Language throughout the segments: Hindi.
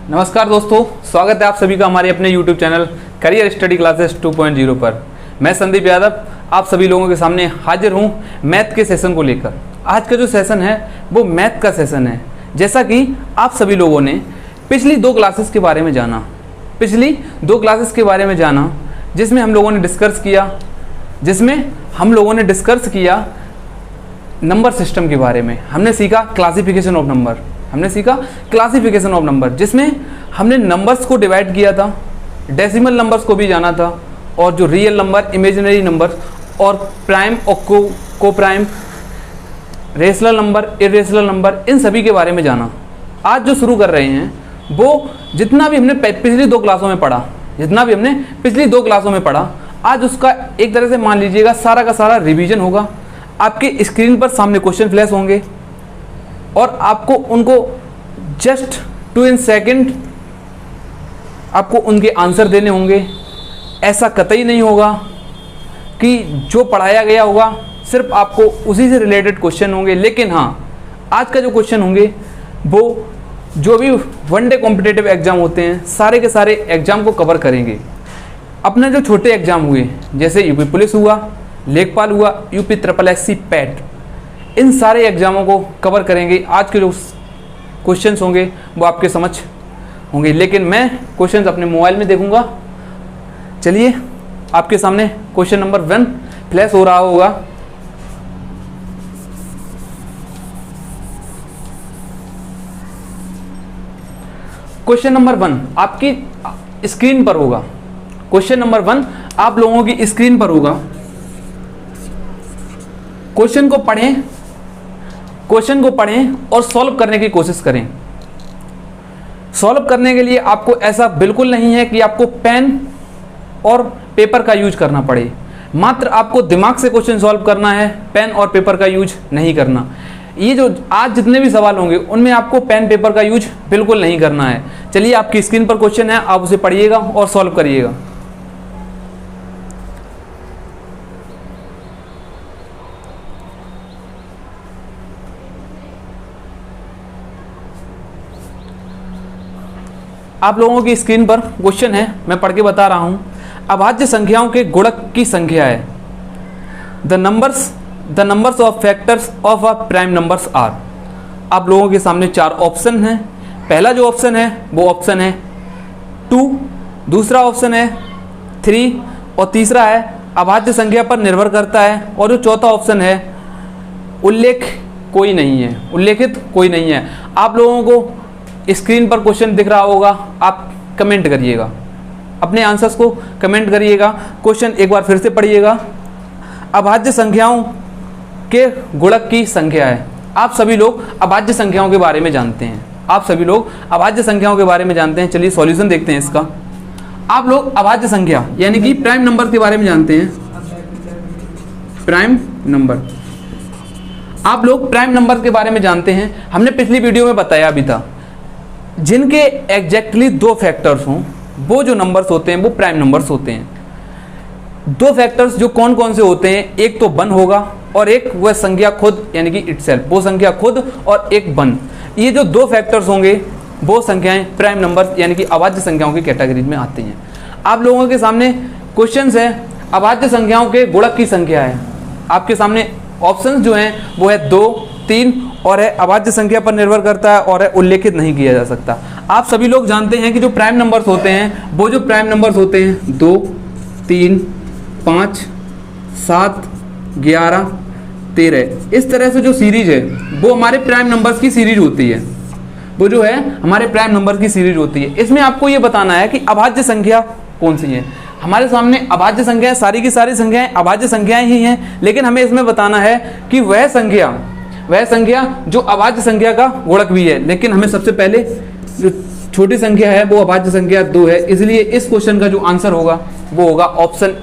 नमस्कार दोस्तों, स्वागत है आप सभी का हमारे अपने YouTube channel career study classes 2.0 पर। मैं संदीप यादव आप सभी लोगों के सामने हाजिर हूं मैथ के सेशन को लेकर। आज का जो सेशन है वो मैथ का सेशन है। जैसा कि आप सभी लोगों ने पिछली दो क्लासेस के बारे में जाना जिसमें हम लोगों ने डिस्कस किया नंबर सिस्टम के बारे में। हमने सीखा क्लासिफिकेशन ऑफ नंबर, जिसमें हमने नंबर्स को डिवाइड किया था, डेसिमल नंबर्स को भी जाना था, और जो रियल नंबर, इमेजिनरी नंबर और प्राइम और coprime, rational number, irrational number, इन सभी के बारे में जाना। आज जो शुरू कर रहे हैं वो जितना भी हमने पिछली दो क्लासों में पढ़ा आज उसका एक तरह से मान लीजिएगा सारा का सारा रिवीजन होगा। आपके स्क्रीन पर सामने क्वेश्चन फ्लैश होंगे और आपको उनको जस्ट 2 सेकंड आपको उनके आंसर देने होंगे। ऐसा कतई नहीं होगा कि जो पढ़ाया गया होगा सिर्फ आपको उसी से रिलेटेड क्वेश्चन होंगे, लेकिन हाँ, आज का जो क्वेश्चन होंगे वो जो भी वनडे कॉम्पिटिटिव एग्जाम होते हैं सारे के सारे एग्जाम को कवर करेंगे। अपने जो छोटे एग्जाम हुए जैसे यूपी पुलिस हुआ, लेखपाल हुआ, यूपी SSSC पैट, इन सारे एग्जामों को कवर करेंगे। आज के जो क्वेश्चंस होंगे वो आपके समझ होंगे, लेकिन मैं क्वेश्चंस अपने मोबाइल में देखूंगा। चलिए, आपके सामने क्वेश्चन नंबर 1 फ्लैश हो रहा होगा। क्वेश्चन नंबर 1 आपकी स्क्रीन पर होगा। क्वेश्चन नंबर 1 आप लोगों की स्क्रीन पर होगा। क्वेश्चन को पढ़ें और सॉल्व करने की कोशिश करें। सॉल्व करने के लिए आपको ऐसा बिल्कुल नहीं है कि आपको पेन और पेपर का यूज करना पड़े, मात्र आपको दिमाग से क्वेश्चन सॉल्व करना है, पेन और पेपर का यूज नहीं करना। ये जो आज जितने भी सवाल होंगे उनमें आपको पेन पेपर का यूज बिल्कुल नहीं करना है। चलिए, आपकी स्क्रीन पर क्वेश्चन है, आप उसे पढ़िएगा और सॉल्व करिएगा। आप लोगों की स्क्रीन पर क्वेश्चन है, मैं पढ़ के बता रहा हूं। अभाज्य संख्याओं के गुणक की संख्या है। The numbers of factors of a prime numbers are. आप लोगों के सामने 4 ऑप्शन हैं। पहला जो ऑप्शन है वो ऑप्शन है 2, दूसरा ऑप्शन है 3 और तीसरा है अभाज्य संख्या पर निर्भर करता है, और जो चौथा ऑप्शन है उल्लेखित कोई नहीं है। आप लोगों को स्क्रीन पर क्वेश्चन दिख रहा होगा, आप कमेंट करिएगा, अपने आंसर्स को कमेंट करिएगा। क्वेश्चन एक बार फिर से पढ़िएगा। अभाज्य संख्याओं के गुणक की संख्या है। आप सभी लोग अभाज्य संख्याओं के बारे में जानते हैं। चलिए सॉल्यूशन देखते हैं इसका। आप लोग अभाज्य संख्या यानी कि प्राइम नंबर के बारे में जानते हैं। आप लोग प्राइम नंबर के बारे में जानते हैं। हमने पिछली वीडियो में बताया भी था, जिनके एग्जैक्टली 2 फैक्टर्स हों वो जो नंबर्स होते हैं वो प्राइम नंबर्स होते हैं। 2 फैक्टर्स जो कौन कौन से होते हैं, एक तो 1 होगा और एक वह संख्या खुद यानी कि इटसेल्फ, वो संख्या खुद, और एक 1। ये जो 2 फैक्टर्स होंगे वो संख्याएं प्राइम नंबर्स यानी कि अभाज्य संख्याओं की कैटेगरी में आती हैं। आप लोगों के सामने क्वेश्चंस है, अभाज्य संख्याओं के गुणक की संख्या है। आपके सामने ऑप्शंस जो हैं वो है 2, 3 और है अभाज्य संख्या पर निर्भर करता है, और है उल्लेखित नहीं किया जा सकता। आप सभी लोग जानते हैं कि जो प्राइम नंबर्स होते हैं वो 2, 3, 5, 7, 11, 13, इस तरह से जो सीरीज है वो हमारे प्राइम नंबर्स की सीरीज होती है। इसमें आपको ये बताना है कि अभाज्य संख्या कौन सी है। हमारे सामने अभाज्य संख्याएं सारी की सारी संख्याएं अभाज्य संख्याएं ही हैं, लेकिन हमें इसमें बताना है कि वह संख्या जो अभाज्य संख्या का गुणक भी है। लेकिन हमें सबसे पहले जो छोटी संख्या है वो अभाज्य संख्या 2 है, इसलिए इस क्वेश्चन का जो आंसर होगा वो होगा ऑप्शन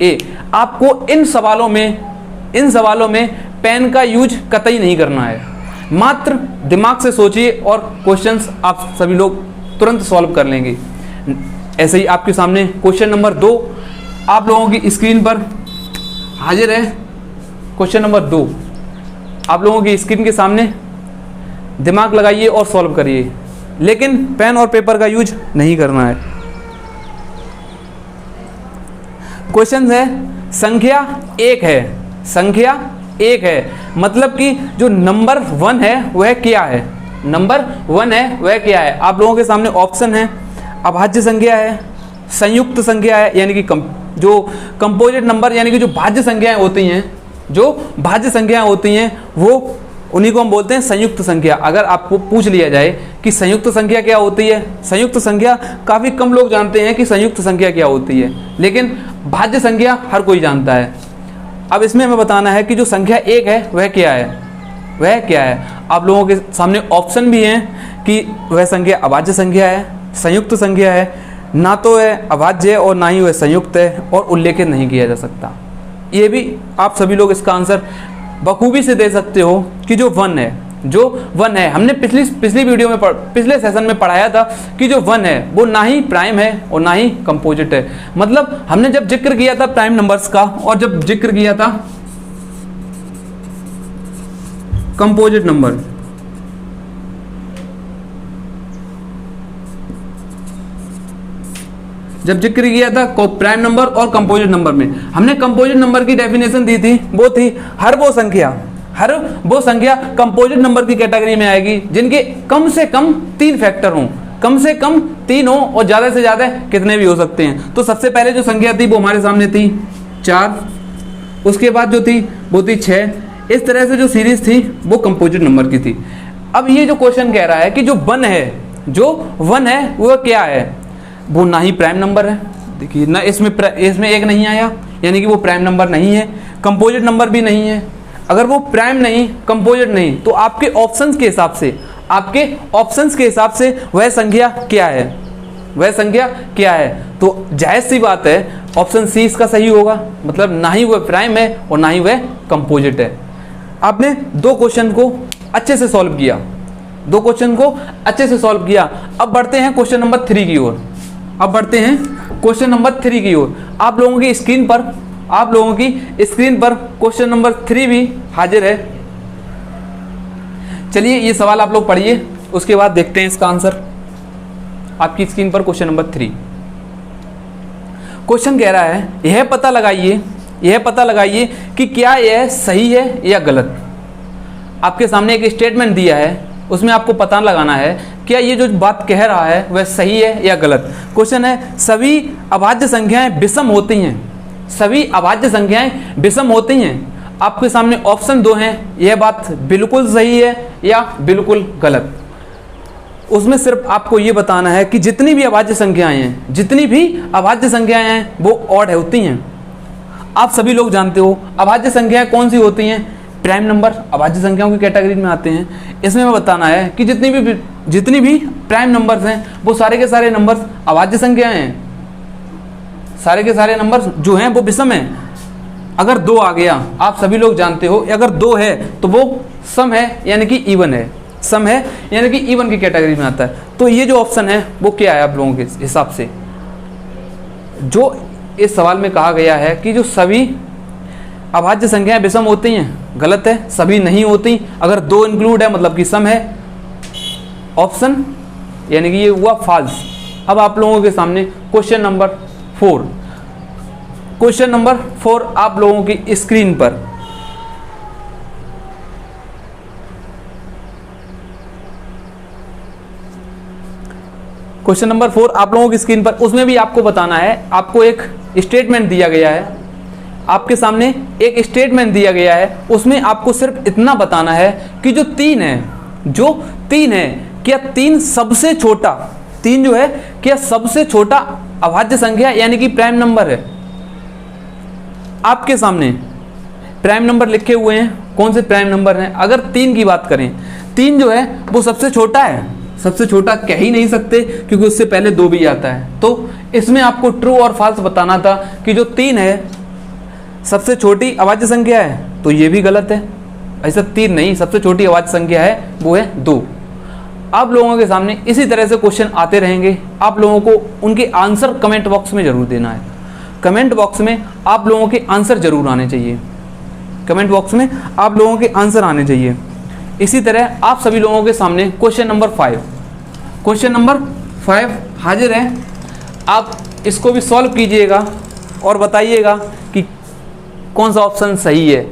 ए। आपको इन सवालों में पेन का यूज कतई नहीं करना है, मात्र दिमाग से सोचिए और क्वेश्चंस आप सभी लोग तुरंत सॉल्व कर लेंगे। ऐसे ही आपके सामने क्वेश्चन नंबर 2 आप लोगों की स्क्रीन पर हाजिर है। क्वेश्चन नंबर 2 आप लोगों की स्क्रीन के सामने दिमाग लगाइए और सॉल्व करिए। लेकिन पेन और पेपर का यूज नहीं करना है। क्वेश्चन है संख्या एक है, संख्या एक है मतलब कि जो नंबर 1 है वह क्या है, नंबर 1 है वह क्या है। आप लोगों के सामने ऑप्शन है, अभाज्य संख्या है, संयुक्त संख्या है यानी कि जो कंपोजिट नंबर यानी कि जो भाज्य संख्याएं होती हैं, जो भाज्य संख्याएं होती हैं वो उन्हीं को हम बोलते हैं संयुक्त संख्या। अगर आपको पूछ लिया जाए कि संयुक्त संख्या क्या होती है, संयुक्त संख्या काफ़ी कम लोग जानते हैं कि संयुक्त संख्या क्या होती है, लेकिन भाज्य संख्या हर कोई जानता है। अब इसमें हमें बताना है कि जो संख्या एक है वह क्या है, वह क्या है। आप लोगों के सामने ऑप्शन भी हैं कि वह संख्या अभाज्य संख्या है, संयुक्त संख्या है, ना तो वह अभाज्य है और ना ही वह संयुक्त है और उल्लेखित नहीं किया जा सकता। ये भी आप सभी लोग इसका आंसर बखूबी से दे सकते हो कि जो 1 है, जो 1 है, हमने पिछली वीडियो में पिछले सेशन में पढ़ाया था कि जो 1 है वो ना ही प्राइम है और ना ही कंपोजिट है। मतलब हमने जब जिक्र किया था प्राइम नंबर्स का और जब जिक्र किया था कंपोजिट नंबर, जब जिक्र किया था प्राइम नंबर और कंपोजिट नंबर में, हमने कंपोजिट नंबर की डेफिनेशन दी थी, वो थी हर वो संख्या कंपोजिट नंबर की कैटेगरी में आएगी जिनके कम से कम 3 फैक्टर हों, कम से कम 3 हो और ज़्यादा से ज़्यादा कितने भी हो सकते हैं। तो सबसे पहले जो संख्या थी वो हमारे सामने थी 4, उसके बाद जो थी वो थी 6, इस तरह से जो सीरीज थी वो कंपोजिट नंबर की थी। अब ये जो क्वेश्चन कह रहा है कि जो 1 है, जो 1 है वो क्या है, वो ना ही प्राइम नंबर है, देखिए ना इसमें एक नहीं आया यानी कि वो प्राइम नंबर नहीं है, कंपोजिट नंबर भी नहीं है। अगर वो प्राइम नहीं, कंपोजिट नहीं, तो आपके ऑप्शंस के हिसाब से वह संख्या क्या है, वह संख्या क्या है। तो जायज़ सी बात है ऑप्शन सी इसका सही होगा, मतलब ना ही वह प्राइम है और ना ही वह कंपोजिट है। आपने 2 क्वेश्चन को अच्छे से सॉल्व किया, 2 क्वेश्चन को अच्छे से सॉल्व किया। अब बढ़ते हैं क्वेश्चन नंबर 3 की ओर, अब बढ़ते हैं क्वेश्चन नंबर 3 की ओर। आप लोगों की स्क्रीन पर क्वेश्चन नंबर 3 भी हाजिर है। चलिए ये सवाल आप लोग पढ़िए, उसके बाद देखते हैं इसका आंसर। आपकी स्क्रीन पर क्वेश्चन नंबर 3 क्वेश्चन कह रहा है यह पता लगाइए कि क्या यह सही है या गलत। आपके सामने एक स्टेटमेंट दिया है, उसमें आपको पता लगाना है क्या ये जो बात कह रहा है वह सही है या गलत। क्वेश्चन है सभी अभाज्य संख्याएं विषम होती हैं, सभी अभाज्य संख्याएं विषम होती हैं। आपके सामने ऑप्शन 2 हैं, यह बात बिल्कुल सही है या बिल्कुल गलत। उसमें सिर्फ आपको ये बताना है कि जितनी भी अभाज्य संख्याएं हैं वो ऑड होती हैं। आप सभी लोग जानते हो अभाज्य संख्याएं कौन सी होती हैं, प्राइम नंबर अभाज्य संख्याओं की कैटेगरी में आते हैं। इसमें हमें बताना है कि जितनी भी प्राइम नंबर्स हैं वो सारे के सारे नंबर्स अभाज्य संख्याएं हैं, सारे के सारे नंबर्स जो हैं वो विषम हैं। अगर 2 आ गया, आप सभी लोग जानते हो अगर 2 है तो वो सम है यानी कि इवन है, सम है यानी कि इवन की कैटेगरी में आता है। तो ये जो ऑप्शन है वो क्या है आप लोगों के हिसाब से, जो इस सवाल में कहा गया है कि जो सभी अभाज्य संख्याएं विषम होती हैं, गलत है, सभी नहीं होती। अगर 2 इंक्लूड है मतलब कि सम है, ऑप्शन यानी कि ये हुआ फॉल्स। अब आप लोगों के सामने क्वेश्चन नंबर 4 आप लोगों की स्क्रीन पर क्वेश्चन नंबर 4 आप लोगों की स्क्रीन पर, उसमें भी आपको बताना है, आपको एक स्टेटमेंट दिया गया है, आपके सामने एक स्टेटमेंट दिया गया है, उसमें आपको सिर्फ इतना बताना है कि जो 3 है क्या 3 सबसे छोटा, 3 जो है क्या सबसे छोटा अभाज्य संख्या यानी कि प्राइम नंबर है। आपके सामने प्राइम नंबर लिखे हुए हैं, कौन से प्राइम नंबर हैं। अगर 3 की बात करें, 3 जो है वो सबसे छोटा है, सबसे छोटा कह ही नहीं सकते क्योंकि उससे पहले 2 भी आता है। तो इसमें आपको ट्रू और फॉल्स बताना था कि जो 3 है सबसे छोटी अभाज्य संख्या है, तो ये भी गलत है, ऐसा 3 नहीं, सबसे छोटी अभाज्य संख्या है वो है 2। आप लोगों के सामने इसी तरह से क्वेश्चन आते रहेंगे, आप लोगों को उनके आंसर कमेंट बॉक्स में जरूर देना है। कमेंट बॉक्स में आप लोगों के आंसर जरूर आने चाहिए, कमेंट बॉक्स में आप लोगों के आंसर आने चाहिए। इसी तरह आप सभी लोगों के सामने क्वेश्चन नंबर 5 क्वेश्चन नंबर 5 हाजिर है। आप इसको भी सॉल्व कीजिएगा और बताइएगा कि कौन सा ऑप्शन सही है।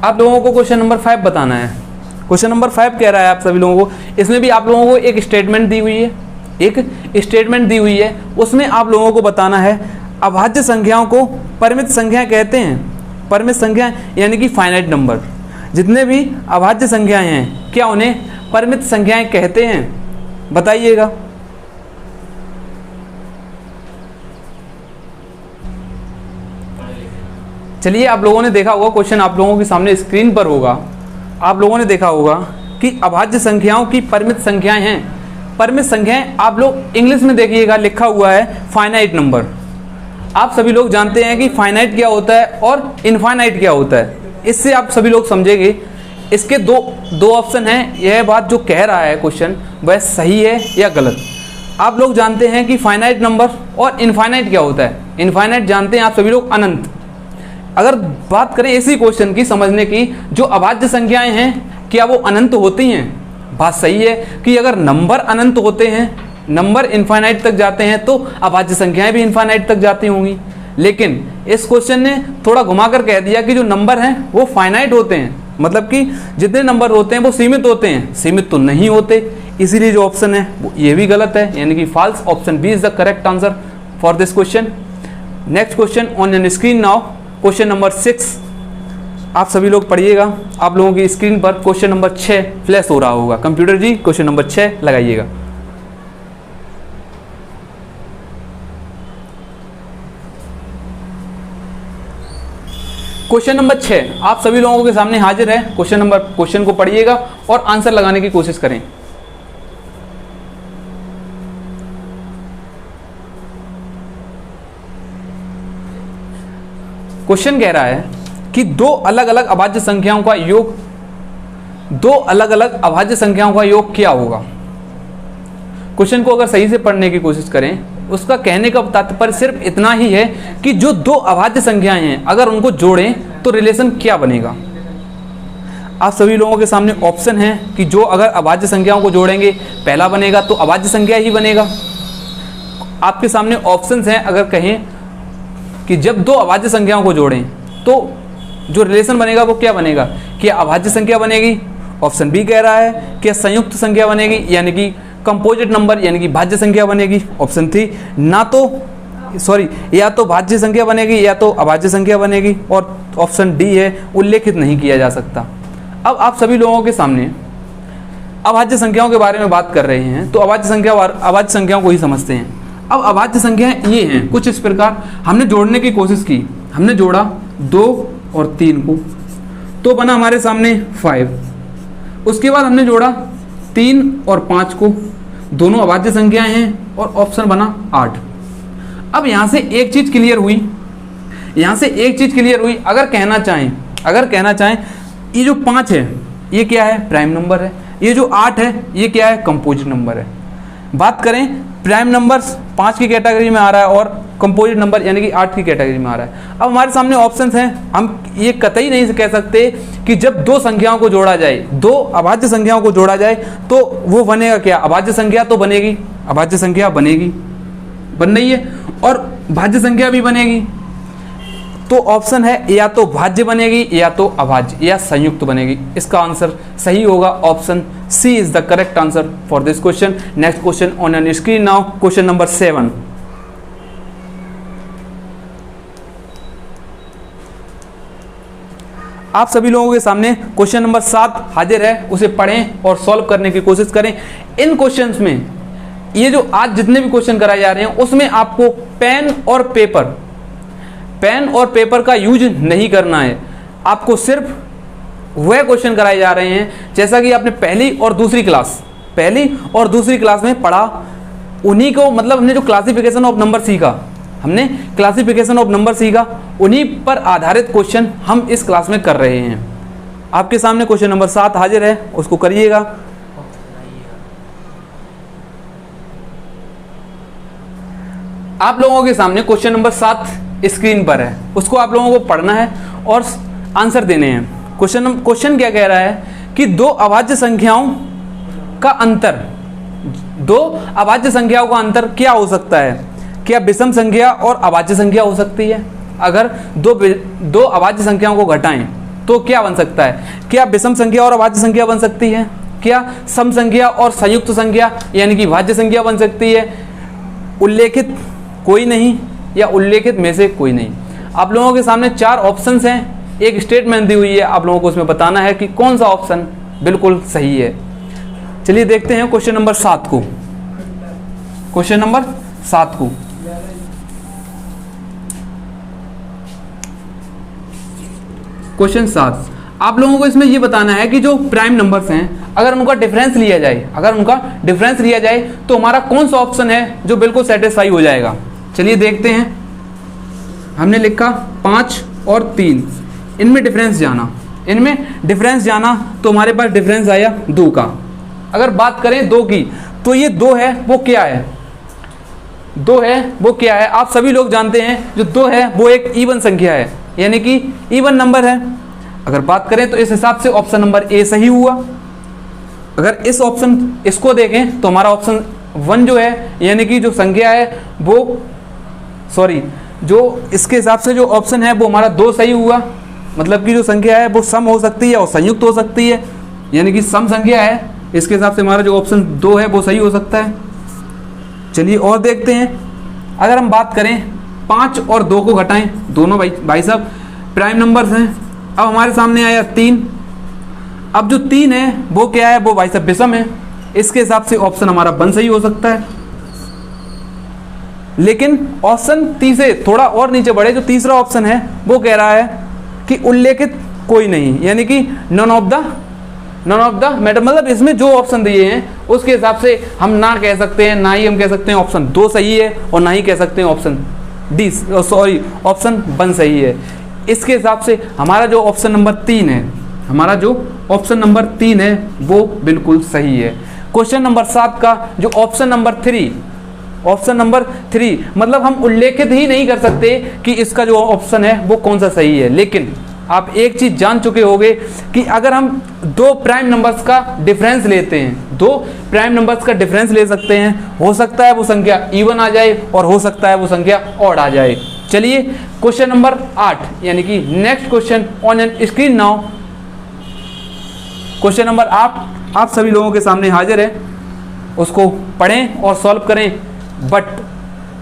आप लोगों को क्वेश्चन नंबर 5 बताना है। क्वेश्चन नंबर 5 कह रहा है आप सभी लोगों को, इसमें भी आप लोगों को एक स्टेटमेंट दी हुई है, उसमें आप लोगों को बताना है अभाज्य संख्याओं को परिमित संख्या कहते हैं। परिमित संख्या यानी कि फाइनाइट नंबर। जितने भी अभाज्य संख्याएं हैं क्या उन्हें परिमित संख्याएं कहते हैं, बताइएगा। चलिए, आप लोगों ने देखा होगा, क्वेश्चन आप लोगों के सामने स्क्रीन पर होगा। आप लोगों ने देखा होगा कि अभाज्य संख्याओं की परिमित संख्याएं हैं। परिमित संख्याएं आप लोग इंग्लिश में देखिएगा, लिखा हुआ है फाइनाइट नंबर। आप सभी लोग जानते हैं कि फाइनाइट क्या होता है और इनफाइनाइट क्या होता है। इससे आप सभी लोग समझेंगे। इसके दो ऑप्शन हैं। यह बात जो कह रहा है क्वेश्चन वह सही है या गलत। आप लोग जानते हैं कि फाइनाइट नंबर और इनफाइनाइट क्या होता है। इनफाइनाइट जानते हैं आप सभी लोग, अनंत। अगर बात करें इसी क्वेश्चन की समझने की, जो अभाज्य संख्याएं हैं क्या वो अनंत होती हैं? बात सही है कि अगर नंबर अनंत होते हैं, नंबर इनफाइनाइट तक जाते हैं, तो अभाज्य संख्याएं भी इनफाइनाइट तक जाती होंगी। लेकिन इस क्वेश्चन ने थोड़ा घुमाकर कह दिया कि जो नंबर हैं वो फाइनाइट होते हैं, मतलब कि जितने नंबर होते हैं वो सीमित होते हैं। सीमित तो नहीं होते, इसीलिए जो ऑप्शन है वो ये भी गलत है, यानी कि false. Option B is the correct answer for this question. Next question on your screen now, question number 6। आप सभी लोग पढ़िएगा। आप लोगों की स्क्रीन पर क्वेश्चन नंबर 6 फ्लैश हो रहा होगा। कंप्यूटर जी क्वेश्चन नंबर 6 लगाइएगा। क्वेश्चन नंबर 6 आप सभी लोगों के सामने हाजिर है। क्वेश्चन को पढ़िएगा और आंसर लगाने की कोशिश करें। क्वेश्चन कह रहा है कि दो अलग अलग अभाज्य संख्याओं का योग क्या होगा। क्वेश्चन को अगर सही से पढ़ने की कोशिश करें, उसका कहने का तात्पर्य सिर्फ इतना ही है कि जो दो अभाज्य संख्याएं हैं अगर उनको जोड़ें तो रिलेशन क्या बनेगा। आप सभी लोगों के सामने ऑप्शन है कि जो अगर अभाज्य संख्याओं को जोड़ेंगे पहला बनेगा तो अभाज्य संख्या ही बनेगा। आपके सामने ऑप्शंस हैं, अगर कहें कि जब दो अभाज्य संख्याओं को जोड़ें तो जो रिलेशन बनेगा वो क्या बनेगा, क्या अभाज्य संख्या बनेगी। ऑप्शन बी कह रहा है कि संयुक्त संख्या बनेगी, यानी कि कंपोजिट नंबर, यानी कि भाज्य संख्या बनेगी। ऑप्शन 3 या तो भाज्य संख्या बनेगी या तो अभाज्य संख्या बनेगी। और ऑप्शन डी है उल्लेखित नहीं किया जा सकता। अब आप सभी लोगों के सामने अभाज्य संख्याओं के बारे में बात कर रहे हैं, तो अभाज्य संख्याओं को ही समझते हैं। अब अभाज्य संख्याएं ये हैं कुछ इस प्रकार। हमने जोड़ने की कोशिश की, हमने जोड़ा 2 और 3 को, तो बना हमारे सामने 5। उसके बाद हमने जोड़ा 3 और 5 को, दोनों अभाज्य संख्याएं हैं और ऑप्शन बना 8। अब यहाँ से एक चीज क्लियर हुई, अगर कहना चाहें ये जो 5 है ये क्या है, प्राइम नंबर है। ये जो 8 है ये क्या है, कंपोजिट नंबर है। बात करें प्राइम नंबर्स 5 की कैटेगरी में आ रहा है और कंपोजिट नंबर यानी कि 8 की कैटेगरी में आ रहा है। अब हमारे सामने ऑप्शंस हैं, हम ये कतई नहीं कह सकते कि जब दो संख्याओं को जोड़ा जाए, दो अभाज्य संख्याओं को जोड़ा जाए तो वो बनेगा क्या, अभाज्य संख्या तो बनेगी, अभाज्य संख्या बनेगी, बन रही है, और भाज्य संख्या भी बनेगी। तो ऑप्शन है या तो भाज्य बनेगी या तो अभाज्य या संयुक्त बनेगी। इसका आंसर सही होगा, option C is the correct answer for this question. Next question on your screen now, question number 7। आप सभी लोगों के सामने क्वेश्चन नंबर 7 हाजिर है, उसे पढ़ें और सॉल्व करने की कोशिश करें। इन क्वेश्चंस में ये जो आज जितने भी क्वेश्चन कराए जा रहे हैं उसमें आपको पेन और पेपर का यूज नहीं करना है। आपको सिर्फ वह क्वेश्चन कराए जा रहे हैं जैसा कि आपने पहली और दूसरी क्लास में पढ़ा, उन्हीं को, मतलब हमने जो क्लासिफिकेशन ऑफ नंबर सीखा, उन्हीं पर आधारित क्वेश्चन हम इस क्लास में कर रहे हैं। आपके सामने क्वेश्चन नंबर 7 हाजिर है, उसको करिएगा। आप लोगों के सामने क्वेश्चन नंबर 7 स्क्रीन पर है, उसको आप लोगों को पढ़ना है और आंसर देने हैं। क्वेश्चन क्या कह रहा है कि दो अभाज्य संख्याओं का अंतर, दो अभाज्य संख्याओं का अंतर क्या हो सकता है? क्या विषम संख्या और अभाज्य संख्या हो सकती है? अगर दो अभाज्य संख्याओं को घटाएं तो क्या बन सकता है? क्या विषम संख्या और अभाज्य संख्या बन सकती है? क्या सम संख्या और संयुक्त संख्या यानी कि भाज्य संख्या बन सकती है? उल्लेखित कोई नहीं या उल्लेखित में से कोई नहीं। आप लोगों के सामने 4 ऑप्शंस हैं, एक स्टेटमेंट दी हुई है, आप लोगों को उसमें बताना है कि कौन सा ऑप्शन बिल्कुल सही है। चलिए देखते हैं क्वेश्चन नंबर 7 को। क्वेश्चन नंबर 7 को क्वेश्चन 7 आप लोगों को इसमें यह बताना है कि जो प्राइम नंबर्स हैं अगर उनका डिफरेंस लिया जाए, तो हमारा कौन सा ऑप्शन है जो बिल्कुल सेटिस्फाई हो जाएगा। चलिए देखते हैं। हमने लिखा 5 और 3, इनमें डिफरेंस जाना, तो हमारे पास डिफरेंस आया 2 का। अगर बात करें 2 की, तो ये 2 है वो क्या है? 2 है वो क्या है? आप सभी लोग जानते हैं जो 2 है वो एक इवन संख्या है, यानी कि इवन नंबर है। अगर बात करें तो इस हिसाब से ऑप्शन नंबर ए सही हुआ। अगर इसको देखें तो हमारा ऑप्शन 1 जो है, यानी कि जो संख्या है वो जो इसके हिसाब से जो ऑप्शन है वो हमारा 2 सही हुआ। मतलब कि जो संख्या है वो सम हो सकती है और संयुक्त हो सकती है, यानी कि सम संख्या है। इसके हिसाब से हमारा जो ऑप्शन 2 है वो सही हो सकता है। चलिए और देखते हैं। अगर हम बात करें 5 और 2 को घटाएं, दोनों भाई साहब प्राइम नंबर्स हैं। अब हमारे सामने आया 3। अब जो 3 है वो क्या है? वो भाई साहब विषम है। इसके हिसाब से ऑप्शन हमारा 1 सही हो सकता है। लेकिन ऑप्शन 3 से थोड़ा और नीचे बढ़े, जो तीसरा ऑप्शन है वो कह रहा है कि उल्लेखित कोई नहीं, यानी कि नन ऑफ द मैटर। मतलब इसमें जो ऑप्शन दिए हैं उसके हिसाब से हम ना कह सकते हैं, ना ही हम कह सकते हैं ऑप्शन 2 सही है और ना ही कह सकते हैं ऑप्शन 1 सही है। इसके हिसाब से हमारा जो ऑप्शन नंबर 3 है वो बिल्कुल सही है। क्वेश्चन नंबर 7 का जो ऑप्शन नंबर 3 मतलब हम उल्लेखित ही नहीं कर सकते कि इसका जो ऑप्शन है वो कौन सा सही है। लेकिन आप एक चीज जान चुके होंगे कि अगर हम 2 प्राइम नंबर्स का डिफरेंस लेते हैं, 2 प्राइम नंबर्स का डिफरेंस ले सकते हैं, हो सकता है वो संख्या इवन आ जाए और हो सकता है वो संख्या ऑड आ जाए। चलिए क्वेश्चन नंबर 8 यानी कि next question on an screen now. Question number 8 आप सभी लोगों के सामने हाजिर है, उसको पढ़ें और सॉल्व करें, but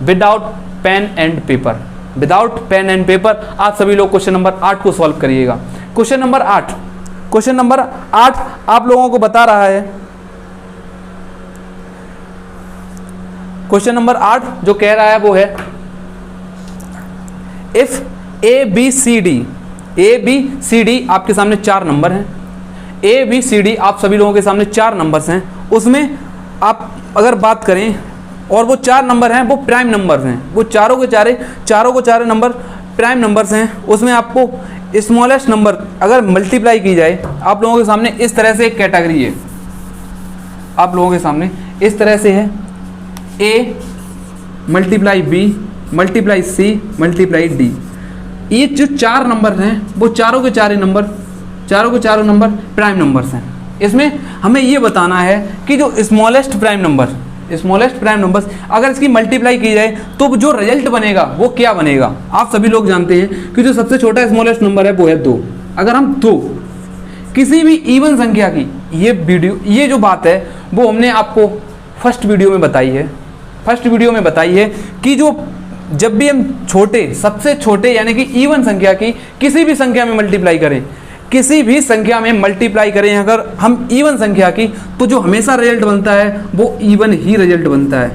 without pen and paper. आप सभी लोग क्वेश्चन नंबर 8 को सॉल्व करिएगा। क्वेश्चन नंबर 8 आप लोगों को बता रहा है। क्वेश्चन नंबर 8 जो कह रहा है वो है इफ ABCD आपके सामने 4 नंबर हैं। ABCD आप सभी लोगों के सामने 4 नंबर्स हैं। उसमें आप अगर बात करें और वो 4 नंबर हैं वो प्राइम नंबर्स हैं, वो चारों के चारे नंबर प्राइम नंबर्स हैं। उसमें आपको स्मॉलेस्ट नंबर अगर मल्टीप्लाई की जाए, आप लोगों के सामने इस तरह से एक कैटेगरी है, आप लोगों के सामने इस तरह से है A multiply B multiply C multiply D। ये जो 4 नंबर हैं वो चारों के चारों नंबर प्राइम नंबर्स हैं। इसमें हमें ये बताना है कि जो स्मॉलेस्ट प्राइम नंबर्स अगर इसकी मल्टीप्लाई की जाए तो जो रिजल्ट बनेगा वो क्या बनेगा। आप सभी लोग जानते हैं कि जो सबसे छोटा स्मॉलेस्ट नंबर है वो है 2। अगर हम 2 किसी भी इवन संख्या की, ये जो बात है वो हमने आपको फर्स्ट वीडियो में बताई है कि जब भी हम सबसे छोटे यानी कि इवन संख्या की किसी भी संख्या में मल्टीप्लाई करें अगर हम इवन संख्या की, तो जो हमेशा रिजल्ट बनता है वो इवन ही रिजल्ट बनता है।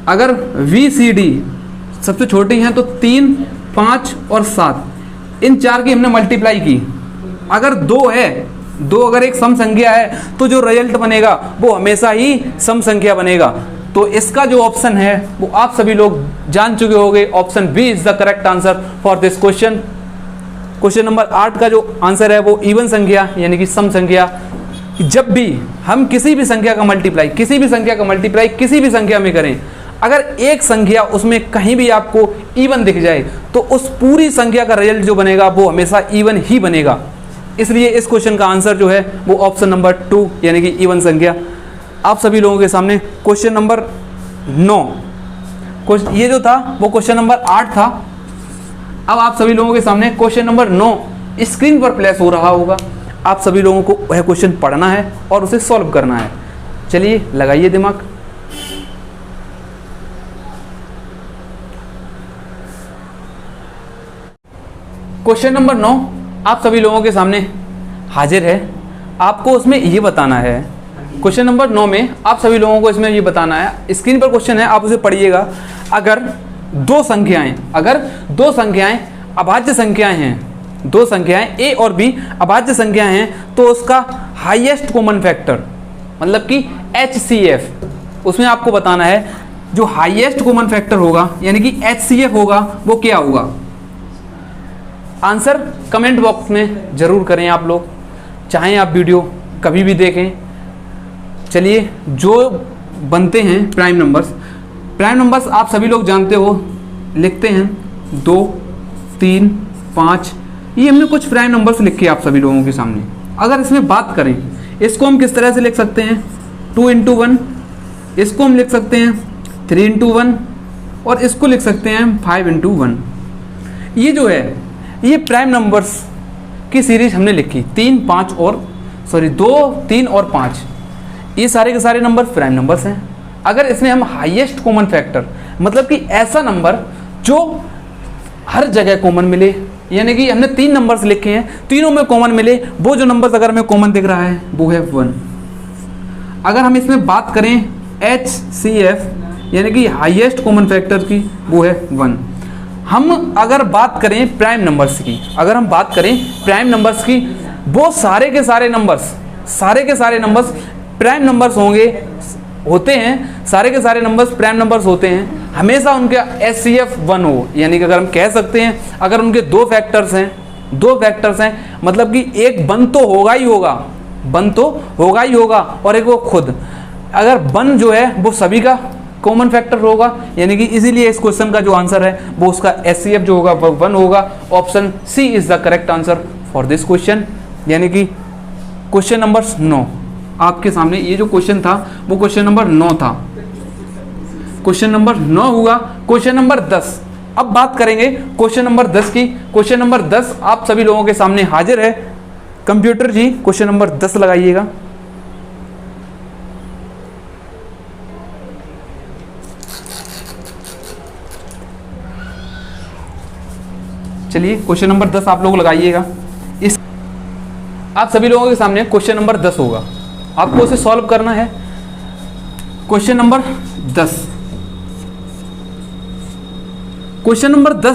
अगर VCD सबसे छोटी हैं तो 3, 5 और 7, इन 4 की हमने मल्टीप्लाई की। अगर 2 अगर एक सम संख्या है तो जो रिजल्ट बनेगा वो हमेशा ही सम संख्या बनेगा। तो इसका जो ऑप्शन है वो आप सभी लोग जान चुके होंगे, option B is the correct answer for this question. Question number 8 का जो आंसर है वो इवन संख्या यानी कि सम संख्या। जब भी हम किसी भी संख्या का मल्टीप्लाई किसी भी संख्या में करें अगर एक संख्या उसमें कहीं भी आपको इवन दिख जाए तो उस पूरी संख्या का रिजल्ट जो बनेगा वो हमेशा इवन ही बनेगा। इसलिए इस क्वेश्चन का आंसर जो है वो ऑप्शन नंबर 2 यानी कि इवन संख्या। आप सभी लोगों के सामने क्वेश्चन नंबर 9, ये जो था वो क्वेश्चन नंबर 8 था। अब आप सभी लोगों के सामने क्वेश्चन नंबर 9 स्क्रीन पर प्लेस हो रहा होगा। आप सभी लोगों को वह क्वेश्चन पढ़ना है और उसे सॉल्व करना है। चलिए लगाइए दिमाग। क्वेश्चन नंबर 9 आप सभी लोगों के सामने हाजिर है। आपको उसमें ये बताना है, क्वेश्चन नंबर 9 में आप सभी लोगों को इसमें ये बताना है, स्क्रीन पर क्वेश्चन है, आप उसे पढ़िएगा। अगर दो संख्याएं अभाज्य संख्याएं हैं, दो संख्याएं a और b अभाज्य संख्याएं हैं, तो उसका हाईएस्ट कॉमन फैक्टर मतलब कि HCF, उसमें आपको बताना है जो हाईएस्ट कॉमन फैक्टर होगा यानी कि HCF होगा वो क्या होगा। आंसर कमेंट बॉक्स में जरूर करें आप लोग, चाहें आप वीडियो कभी भी देखें। चलिए जो बनते हैं प्राइम नंबर्स आप सभी लोग जानते हो, लिखते हैं 2, 3, 5, ये हमने कुछ प्राइम नंबर्स लिखे आप सभी लोगों के सामने। अगर इसमें बात करें इसको हम किस तरह से लिख सकते हैं, 2 into 1, इसको हम लिख सकते हैं 3 into 1 और इसको लिख सकते हैं 5 into 1। ये जो है ये प्राइम नंबर्स की सीरीज हमने लिखी, 2, 3 और 5, ये सारे के सारे नंबर प्राइम नंबर्स हैं। अगर इसमें हम हाईएस्ट कॉमन फैक्टर मतलब कि ऐसा नंबर जो हर जगह कॉमन मिले, यानी कि हमने 3 नंबर्स लिखे हैं, तीनों में कॉमन मिले, वो जो नंबर्स अगर हमें कॉमन दिख रहा है वो है 1। अगर हम इसमें बात करें HCF यानी कि हाईएस्ट कॉमन फैक्टर की, वो है 1। हम अगर बात करें प्राइम नंबर्स की, वो सारे के सारे नंबर्स प्राइम नंबर्स होते हैं, सारे के सारे नंबर्स प्राइम नंबर्स होते हैं, हमेशा उनका HCF 1 हो। यानी कि अगर हम कह सकते हैं अगर उनके दो फैक्टर्स हैं मतलब कि एक 1 तो होगा ही होगा और एक वो खुद, अगर 1 जो है वो सभी का कॉमन फैक्टर होगा, यानी कि इसीलिए इस क्वेश्चन का जो आंसर है वो उसका HCF जो होगा वो 1 होगा। Option C is the correct answer for this question, यानी कि क्वेश्चन नंबर 9 आपके सामने। ये जो क्वेश्चन था वो क्वेश्चन नंबर 9 था, क्वेश्चन नंबर 9 हुआ। क्वेश्चन नंबर 10 अब बात करेंगे क्वेश्चन नंबर 10 की। क्वेश्चन नंबर 10 आप सभी लोगों के सामने हाजिर है। कंप्यूटर जी क्वेश्चन नंबर 10 लगाइएगा। चलिए क्वेश्चन नंबर 10 आप लोग लगाइएगा। इस आप सभी लोगों के सामने क्वेश्चन नंबर 10 होगा, आपको उसे सॉल्व करना है। क्वेश्चन नंबर 10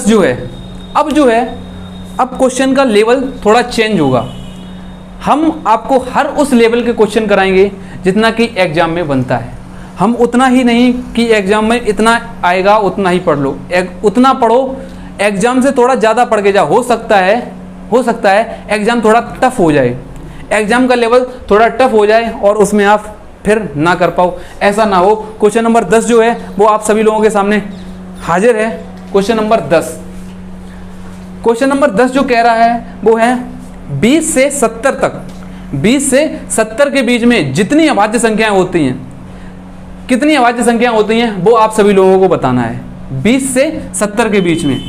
जो है अब क्वेश्चन का लेवल थोड़ा चेंज होगा। हम आपको हर उस लेवल के क्वेश्चन कराएंगे जितना कि एग्जाम में बनता है। हम उतना ही नहीं कि एग्जाम में इतना आएगा उतना ही पढ़ लो, उतना पढ़ो, एग्जाम से थोड़ा ज़्यादा पढ़ के जाओ। हो सकता है एग्जाम थोड़ा टफ हो जाए, एग्जाम का लेवल थोड़ा टफ हो जाए और उसमें आप फिर ना कर पाओ, ऐसा ना हो। क्वेश्चन नंबर 10 जो है वो आप सभी लोगों के सामने हाजिर है। क्वेश्चन नंबर 10 जो कह रहा है वो है 20 से 70 तक, 20 से 70 के बीच में जितनी अभाज्य संख्याएं होती हैं, कितनी अभाज्य संख्याएं होती हैं वो आप सभी लोगों को बताना है। 20 से 70 के बीच में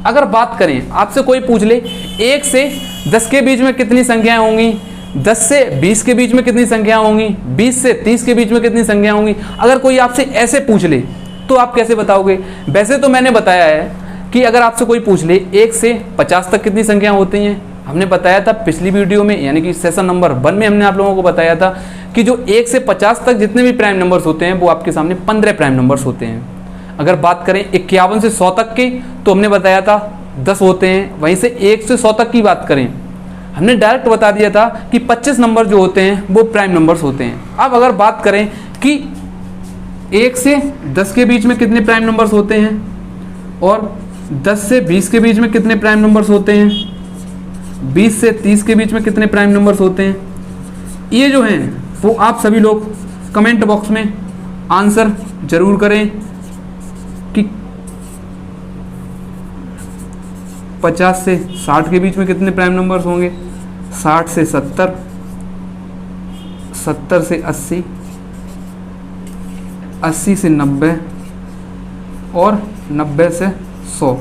अगर बात करें, आपसे कोई पूछ ले 1 से 10 के बीच में कितनी संख्याएं होंगी, 10 से 20 के बीच में कितनी संख्याएं होंगी, 20 से 30 के बीच में कितनी संख्याएं होंगी, अगर कोई आपसे ऐसे पूछ ले तो आप कैसे बताओगे। वैसे तो मैंने बताया है कि अगर आपसे कोई पूछ ले 1 से 50 तक कितनी संख्याएं होती हैं, हमने बताया था पिछली वीडियो में, यानी कि सेशन नंबर 1 में हमने आप लोगों को बताया था कि जो 1 से 50 तक जितने भी प्राइम नंबर्स होते हैं वो आपके सामने 15 प्राइम नंबर्स होते हैं। अगर बात करें 51 से 100 तक की तो हमने बताया था 10 होते हैं। वहीं से 1 से 100 तक की बात करें, हमने डायरेक्ट बता दिया था कि 25 नंबर जो होते हैं वो प्राइम नंबर्स होते हैं। अब अगर बात करें कि 1 से 10 के बीच में कितने प्राइम नंबर्स होते हैं और 10 से 20 के बीच में कितने प्राइम नंबर्स होते हैं, 20 से 30 के बीच में कितने प्राइम नंबर्स होते हैं, ये जो हैं वो आप सभी लोग कमेंट बॉक्स में आंसर जरूर करें। 50 से 60 के बीच में कितने प्राइम नंबर्स होंगे? 60 से 70, 70 से 80, 80 से 90 और 90 से 100।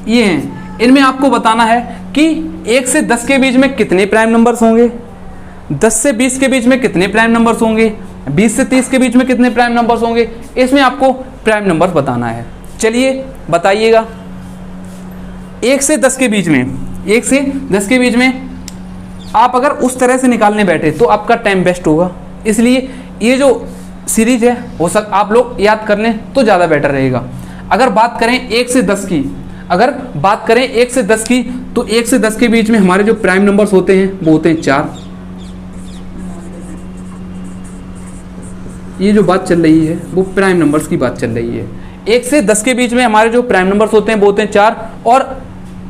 ये हैं। इनमें आपको बताना है कि 1 से 10 के बीच में कितने प्राइम नंबर्स होंगे, 10 से 20 के बीच में कितने प्राइम नंबर्स होंगे, 20 से 30 के बीच में कितने प्राइम नंबर्स होंगे। इसमें आपको प्राइम नंबर्स बताना है। चलिए बताइएगा। 1 से 10 के बीच में, 1 से 10 के बीच में आप अगर उस तरह से निकालने बैठे तो आपका टाइम वेस्ट होगा। इसलिए ये जो सीरीज है आप लोग याद कर लें तो ज़्यादा बेटर रहेगा। अगर बात करें 1 से 10 की, अगर बात करें 1 से 10 की, तो 1 से 10 के बीच में हमारे जो प्राइम नंबर्स होते हैं वो होते हैं 4। ये जो बात चल रही है वो प्राइम नंबर्स की बात चल रही है। 1 से 10 के बीच में हमारे जो प्राइम नंबर्स होते हैं वो होते हैं 4, और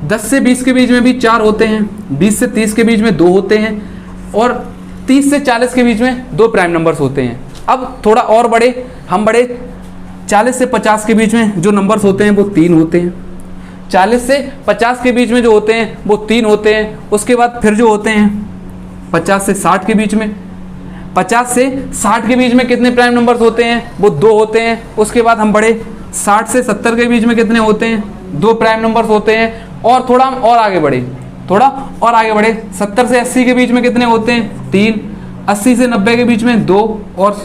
10 से 20 के बीच में भी 4 होते हैं, 20 से 30 के बीच में 2 होते हैं, और 30 से 40 के बीच में 2 प्राइम नंबर्स होते हैं। अब थोड़ा और हम बड़े 40 से 50 के बीच में जो नंबर्स होते हैं वो 3 होते हैं, 40 से 50 के बीच में जो होते हैं वो 3 होते हैं। उसके बाद फिर जो होते हैं 50 से 60 के बीच में, 50 से 60 के बीच में कितने प्राइम नंबर्स होते हैं वो 2 होते हैं। उसके बाद हम बड़े 60 से 70 के बीच में कितने होते हैं, 2 प्राइम नंबर्स होते हैं। और थोड़ा और आगे बढ़े, 70 से 80 के बीच में कितने होते हैं, 3, 80 से 90 के बीच में 2, और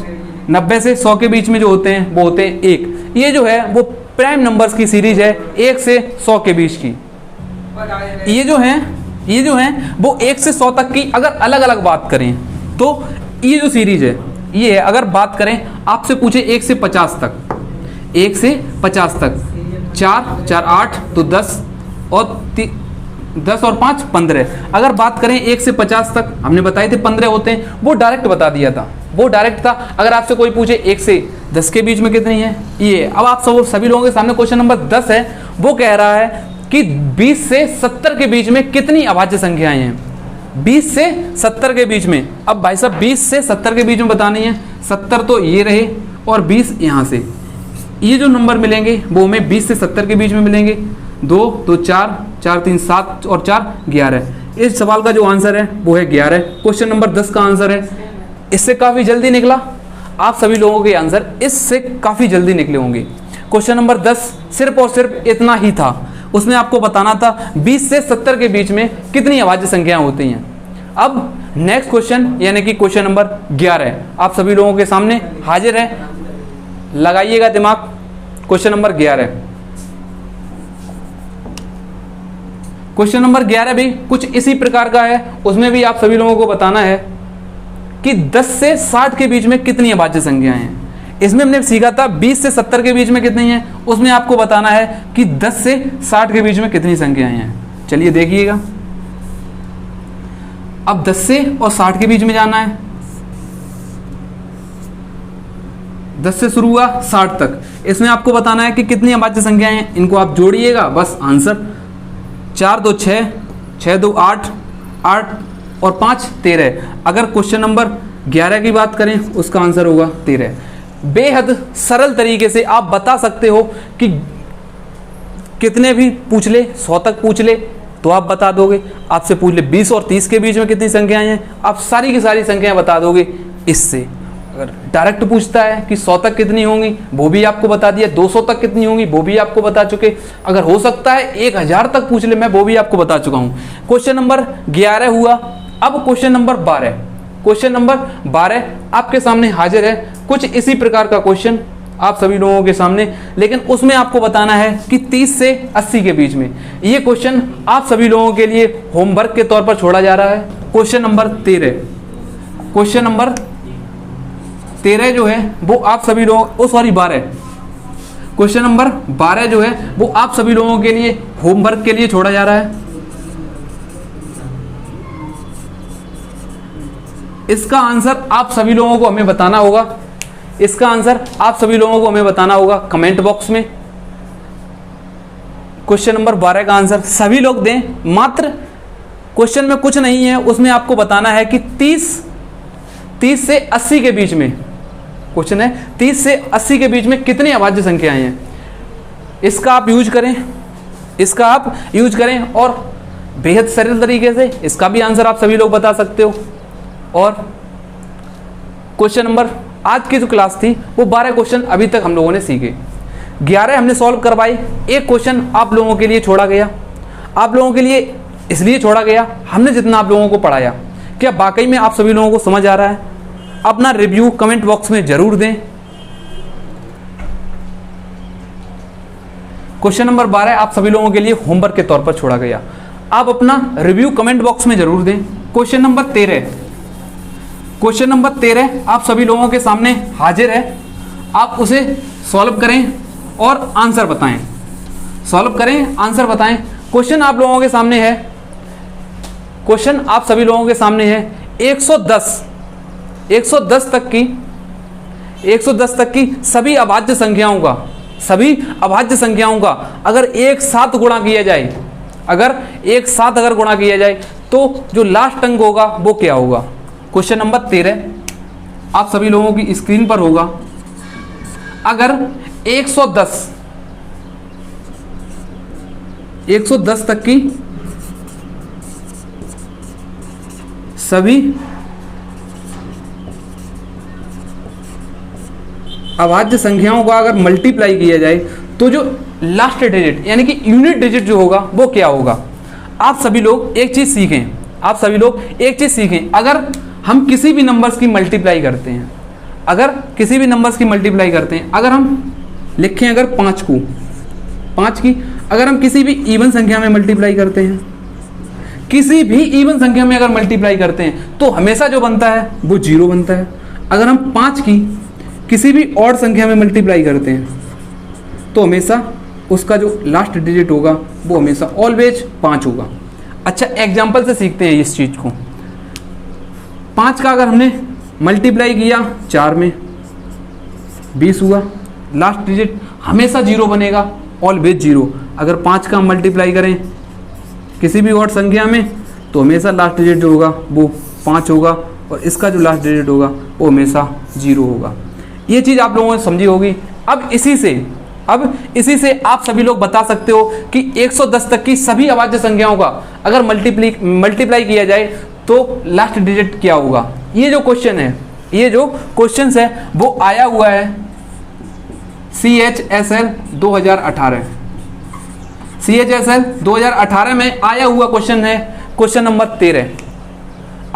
90 से 100 के बीच में जो होते हैं वो होते हैं 1। ये जो है वो प्राइम नंबर्स की सीरीज है 1 से 100 के बीच की। ये जो है वो 1 से 100 तक की अगर अलग अलग बात करें तो ये जो सीरीज है ये है। अगर बात करें आपसे पूछे 1 से 50 तक, 1 से 50 तक 4 4 8 तो 10 और 10 और 5 15। अगर बात करें 1 से 50 तक, हमने बताए थे 15 होते हैं, वो डायरेक्ट बता दिया था, वो डायरेक्ट था। अगर आपसे कोई पूछे 1 से 10 के बीच में कितनी है, ये। अब आप सभी लोगों के सामने क्वेश्चन नंबर 10 है, वो कह रहा है कि 20 से 70 के बीच में कितनी अभाज्य संख्याएं हैं, 20 से 70 के बीच में। अब भाई साहब 20 से 70 के बीच में बतानी है, 70 तो ये रहे और 20 यहाँ से, ये जो नंबर मिलेंगे वो हमें 20 से 70 के बीच में मिलेंगे। 2 तो 4, 4 3 7 और 4 11। इस सवाल का जो आंसर है वो है 11। क्वेश्चन नंबर 10 का आंसर है। इससे काफ़ी जल्दी निकला, आप सभी लोगों के आंसर इससे काफ़ी जल्दी निकले होंगे। क्वेश्चन नंबर 10 सिर्फ और सिर्फ इतना ही था, उसमें आपको बताना था 20 से 70 के बीच में कितनी अभाज्य संख्याएं होती हैं। अब नेक्स्ट क्वेश्चन यानी कि क्वेश्चन नंबर 11 आप सभी लोगों के सामने हाजिर है, लगाइएगा दिमाग। क्वेश्चन नंबर 11, क्वेश्चन नंबर 11 भी कुछ इसी प्रकार का है। उसमें भी आप सभी लोगों को बताना है कि 10 से 60 के बीच में कितनी अभाज्य संख्याएं हैं। इसमें हमने सीखा था 20 से 70 के बीच में कितनी है, उसमें आपको बताना है कि 10 से 60 के बीच में कितनी संख्याएं हैं। चलिए देखिएगा, अब 10 से और 60 के बीच में जाना है। 10 से शुरू हुआ 60 तक, इसमें आपको बताना है कि कितनी अभाज्य संख्याएं हैं। इनको आप जोड़िएगा, बस आंसर 4 2 6, 6 2 8, 8 और 5 13। अगर क्वेश्चन नंबर 11 की बात करें उसका आंसर होगा 13। बेहद सरल तरीके से आप बता सकते हो कि कितने भी पूछ ले, 100 तक पूछ ले तो आप बता दोगे। आपसे पूछ ले 20 और 30 के बीच में कितनी संख्याएं हैं, आप सारी की सारी संख्याएं बता दोगे इससे। अगर डायरेक्ट पूछता है कि 100 तक कितनी होंगी, वो भी आपको बता दिया। 200 तक कितनी होंगी, वो भी आपको बता चुके। अगर हो सकता है 1000 तक पूछ ले, मैं वो भी आपको बता चुका हूँ। क्वेश्चन नंबर 11 हुआ। अब क्वेश्चन नंबर 12, क्वेश्चन नंबर 12 आपके सामने हाजिर है। कुछ इसी प्रकार का क्वेश्चन आप सभी लोगों के सामने, लेकिन उसमें आपको बताना है कि 30 से 80 के बीच में। ये क्वेश्चन आप सभी लोगों के लिए होमवर्क के तौर पर छोड़ा जा रहा है। क्वेश्चन नंबर 13, क्वेश्चन नंबर 13 जो है वो आप सभी लोगों, 12, क्वेश्चन नंबर 12 जो है वो आप सभी लोगों के लिए होमवर्क के लिए छोड़ा जा रहा है। इसका आंसर आप सभी लोगों को हमें बताना होगा, इसका आंसर आप सभी लोगों को हमें बताना होगा कमेंट बॉक्स में। क्वेश्चन नंबर 12 का आंसर सभी लोग दें। मात्र क्वेश्चन में कुछ नहीं है, उसमें आपको बताना है कि 30 से 80 के बीच में, क्वेश्चन है 30 से 80 के बीच में कितनी अभाज्य संख्याएं हैं। इसका आप यूज करें, इसका आप यूज करें और बेहद सरल तरीके से इसका भी आंसर आप सभी लोग बता सकते हो। और क्वेश्चन नंबर, आज की जो क्लास थी वो 12 क्वेश्चन अभी तक हम लोगों ने सीखे, 11 हमने सॉल्व करवाए, एक क्वेश्चन आप लोगों के लिए छोड़ा गया। आप लोगों के लिए इसलिए छोड़ा गया, हमने जितना आप लोगों को पढ़ाया क्या वाकई में आप सभी लोगों को समझ आ रहा है? अपना रिव्यू कमेंट बॉक्स में जरूर दें। क्वेश्चन नंबर 12 आप सभी लोगों के लिए होमवर्क के तौर पर छोड़ा गया, आप अपना रिव्यू कमेंट बॉक्स में जरूर दें। क्वेश्चन नंबर 13 आप सभी लोगों के सामने हाजिर है, आप उसे सॉल्व करें और आंसर बताएं। सॉल्व करें, आंसर बताएं। क्वेश्चन आप लोगों के सामने है, क्वेश्चन आप सभी लोगों के सामने है 110 तक की सभी अभाज्य संख्याओं का अगर एक साथ गुणा किया जाए, अगर गुणा किया जाए तो जो लास्ट अंक होगा वो क्या होगा? क्वेश्चन नंबर 13 आप सभी लोगों की स्क्रीन पर होगा। अगर 110 तक की सभी अभाज्य संख्याओं का अगर मल्टीप्लाई किया जाए तो जो लास्ट डिजिट यानी कि यूनिट डिजिट जो होगा वो क्या होगा? आप सभी लोग एक चीज सीखें, अगर हम किसी भी नंबर्स की मल्टीप्लाई करते हैं, अगर हम लिखें अगर 5 की अगर हम किसी भी इवन संख्या में मल्टीप्लाई करते हैं, अगर मल्टीप्लाई करते हैं तो हमेशा जो बनता है वो 0 बनता है। अगर हम 5 की किसी भी ऑड संख्या में मल्टीप्लाई करते हैं तो हमेशा उसका जो लास्ट डिजिट होगा वो हमेशा ऑलवेज 5 होगा। अच्छा, एग्जाम्पल से सीखते हैं इस चीज को। 5 का अगर हमने मल्टीप्लाई किया 4 में, 20 हुआ, लास्ट डिजिट हमेशा 0 बनेगा, ऑलवेज 0। अगर 5 का मल्टीप्लाई करें किसी भी ऑड संख्या में तो हमेशा लास्ट डिजिट जो होगा वो 5 होगा और इसका जो लास्ट डिजिट होगा वो हमेशा 0 होगा। ये चीज़ आप लोगों ने समझी होगी। अब इसी से आप सभी लोग बता सकते हो कि 110 तक की सभी अभाज्य संख्याओं का अगर मल्टीप्लाई किया जाए तो लास्ट डिजिट क्या होगा? ये जो क्वेश्चन है वो आया हुआ है CHSL 2018 में आया हुआ क्वेश्चन है, क्वेश्चन नंबर 13।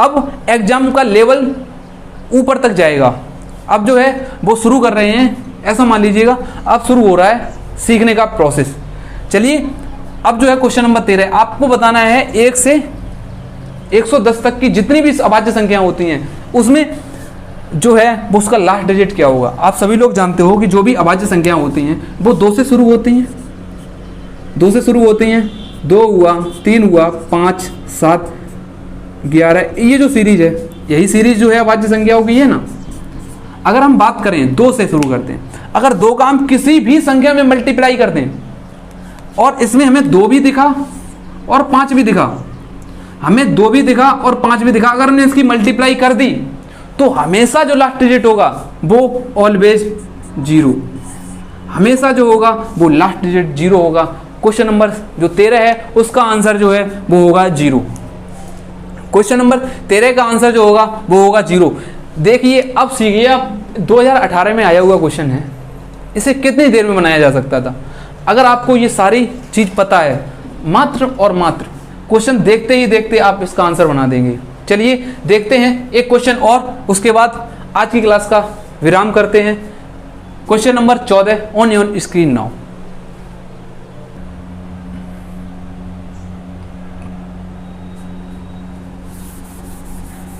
अब एग्जाम का लेवल ऊपर तक जाएगा। अब जो है वो शुरू कर रहे हैं, ऐसा मान लीजिएगा अब शुरू हो रहा है सीखने का प्रोसेस। चलिए अब जो है क्वेश्चन नंबर 13 आपको बताना है 1 से 110 तक की जितनी भी अभाज्य संख्याएं होती हैं उसमें जो है वो उसका लास्ट डिजिट क्या होगा। आप सभी लोग जानते हो कि जो भी अभाज्य संख्याएं होती हैं वो 2 से शुरू होती हैं, 2 हुआ, 3 हुआ, 5, 7, 11। ये जो सीरीज है यही सीरीज जो है अभाज्य संख्याओं की है ना। अगर हम बात करें 2 से शुरू करते हैं, अगर 2 का हम किसी भी संख्या में मल्टीप्लाई करते हैं और इसमें हमें 2 भी दिखा और 5 भी दिखा, अगर हमने इसकी मल्टीप्लाई कर दी तो हमेशा जो लास्ट डिजिट होगा वो ऑलवेज 0, हमेशा जो होगा वो लास्ट डिजिट 0 होगा। क्वेश्चन नंबर जो 13 है उसका आंसर जो है वो होगा 0। क्वेश्चन नंबर 13 का आंसर जो होगा वो होगा 0। देखिए अब सीखिए, आप 2018 में आया हुआ क्वेश्चन है, इसे कितनी देर में बनाया जा सकता था? अगर आपको ये सारी चीज़ पता है, मात्र और मात्र क्वेश्चन देखते ही देखते आप इसका आंसर बना देंगे। चलिए देखते हैं एक क्वेश्चन और, उसके बाद आज की क्लास का विराम करते हैं। Question number 14 on your screen now.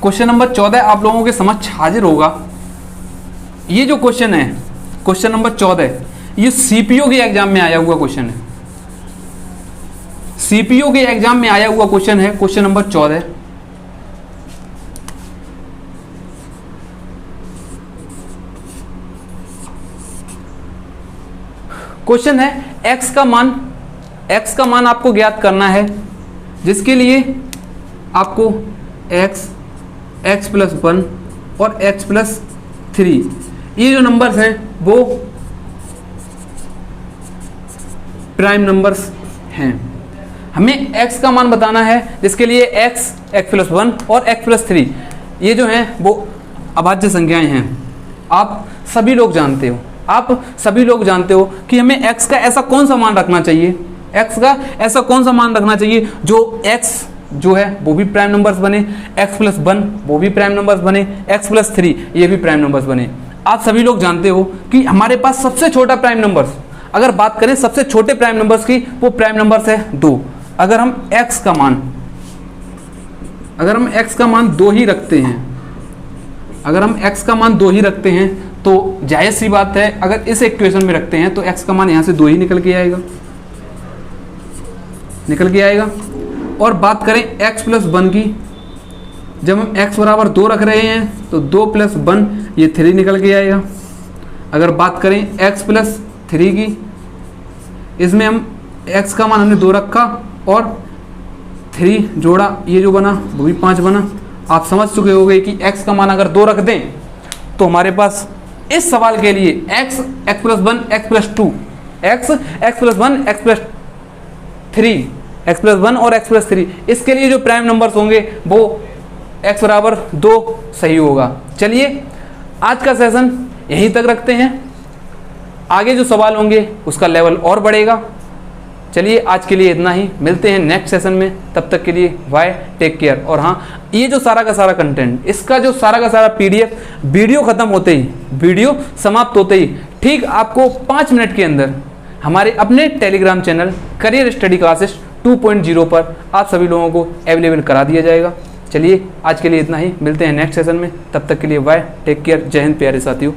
Question number 14 आप लोगों के समक्ष हाजिर होगा। ये जो क्वेश्चन है क्वेश्चन नंबर 14, ये सीपीओ के एग्जाम में आया हुआ क्वेश्चन है, सीपीओ के एग्जाम में आया हुआ क्वेश्चन है, क्वेश्चन नंबर 14। क्वेश्चन है x का मान आपको ज्ञात करना है, जिसके लिए आपको x प्लस 1 और x प्लस 3 ये जो नंबर्स हैं वो प्राइम नंबर्स हैं। हमें x का मान बताना है, जिसके लिए x, x+1 और x+3 ये जो हैं वो अभाज्य संख्याएं हैं। आप सभी लोग जानते हो कि हमें x का ऐसा कौन सा मान रखना चाहिए, x का ऐसा कौन सा मान रखना चाहिए जो x जो है वो भी प्राइम नंबर्स बने, x+1 वो भी प्राइम नंबर्स बने, x+3 ये भी प्राइम नंबर्स बने। आप सभी लोग जानते हो कि हमारे पास सबसे छोटा प्राइम नंबर्स, अगर बात करें सबसे छोटे प्राइम नंबर्स की, वो प्राइम नंबर्स है 2। अगर हम x का मान 2 ही रखते हैं, तो जायज़ सी बात है, अगर इस इक्वेशन में रखते हैं तो x का मान यहाँ से 2 ही निकल के आएगा। और बात करें x+1 की, जब हम x बराबर 2 रख रहे हैं तो 2+1 ये 3 निकल के आएगा। अगर बात करें x+3 की, इसमें हम x का मान हमने 2 रखा और 3 जोड़ा, ये जो बना वो भी 5 बना। आप समझ चुके होंगे कि x का मान अगर 2 रख दें तो हमारे पास इस सवाल के लिए x, x+1, x+2, x+1, x+1 और x+3 इसके लिए जो प्राइम नंबर्स होंगे वो x बराबर 2 सही होगा। चलिए आज का सेशन यहीं तक रखते हैं, आगे जो सवाल होंगे उसका लेवल और बढ़ेगा। चलिए आज के लिए इतना ही, मिलते हैं नेक्स्ट सेशन में, तब तक के लिए बाय, टेक केयर। और हाँ, ये जो सारा का सारा कंटेंट, इसका जो सारा का सारा PDF वीडियो खत्म होते ही, वीडियो समाप्त होते ही ठीक आपको 5 मिनट के अंदर हमारे अपने Telegram channel career study classes 2.0 पर आप सभी लोगों को अवेलेबल करा दिया जाएगा। चलिए आज के लिए इतना ही, मिलते हैं नेक्स्ट सेशन में, तब तक के लिए बाय, टेक केयर, जय हिंद प्यारे साथियों।